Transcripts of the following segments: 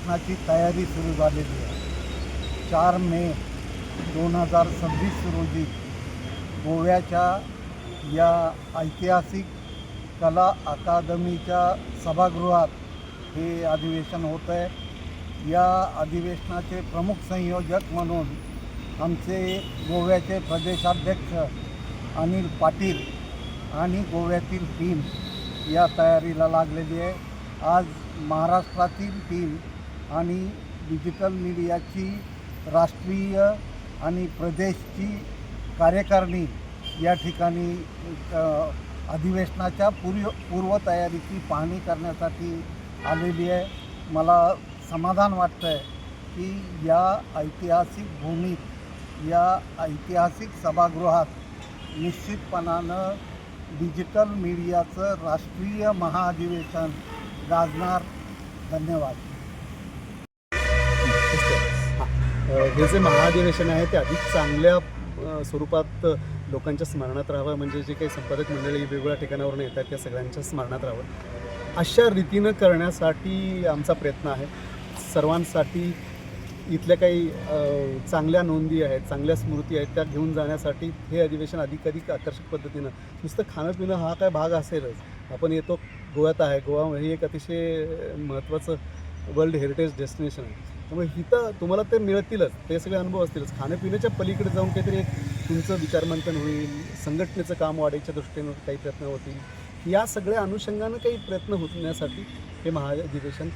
अधिवेशनाची तयारी सुरू झालेली आहे. 4 मे 2026 रोजी गोव्याच्या या ऐतिहासिक कला अकादमीच्या सभागृहात हे अधिवेशन होतं आहे. या अधिवेशनाचे प्रमुख संयोजक म्हणून आमचे गोव्याचे प्रदेशाध्यक्ष अनिल पाटील आणि गोव्यातील टीम या तयारीला लागलेली आहे. आज महाराष्ट्रातील टीम आणि डिजिटल मीडियाची राष्ट्रीय आणि प्रदेशची कार्यकारिणी या ठिकाणी अधिवेशनाच्या पूर्वतयारीची पाहणी करण्यासाठी आलेली आहे. मला समाधान वाटतं आहे की या ऐतिहासिक भूमीत, या ऐतिहासिक सभागृहात निश्चितपणानं डिजिटल मीडियाचं राष्ट्रीय महाअधिवेशन गाजणार. धन्यवाद. हे जे महाअधिवेशन आहे ते अधिक चांगल्या स्वरूपात लोकांच्या स्मरणात राहावं, म्हणजे जे काही संपादक मंडळी वेगवेगळ्या ठिकाणावरून येतात त्या सगळ्यांच्या स्मरणात राहावं अशा रीतीनं करण्यासाठी आमचा प्रयत्न आहे. सर्वांसाठी इथल्या काही चांगल्या नोंदी आहेत, चांगल्या स्मृती आहेत, त्या घेऊन जाण्यासाठी हे अधिवेशन अधिक आकर्षक पद्धतीनं, नुसतं खाणंपिणं हा काय भाग असेलच. आपण येतो, गोव्यात आहे, गोवा हे एक अतिशय महत्त्वाचं वर्ल्ड हेरिटेज डेस्टिनेशन आहे. त्यामुळे इथं तुम्हाला ते मिळतीलच, ते सगळे अनुभव असतीलच. खाण्यापिण्याच्या पलीकडे जाऊन काहीतरी एक तुमचं विचारमंथन होईल, संघटनेचं काम वाढायच्या दृष्टीनं काही प्रयत्न होतील. या सगळ्या अनुषंगानं काही प्रयत्न होण्यासाठी हे महाअधिवेशन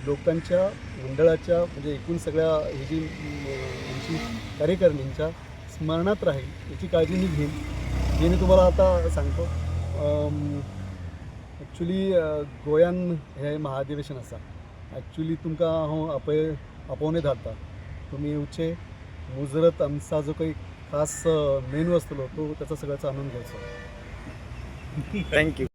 लोकांच्या मंडळाच्या, म्हणजे एकूण सगळ्या ही जी यांची कार्यकारिणींच्या स्मरणात राहील याची काळजी मी घेईन. जे मी तुम्हाला आता सांगतो, ॲक्च्युली गोंयान हे महाअधिवेशन आसा. ॲक्च्युली तुमकां हांव आपोवनूय धाडटा. तुमी येवचे, मुजरत आमचा जो काही खास मेनू आसतलो तो त्याचा सगळ्याचा आनंद घ्यायचो. थँक्यू.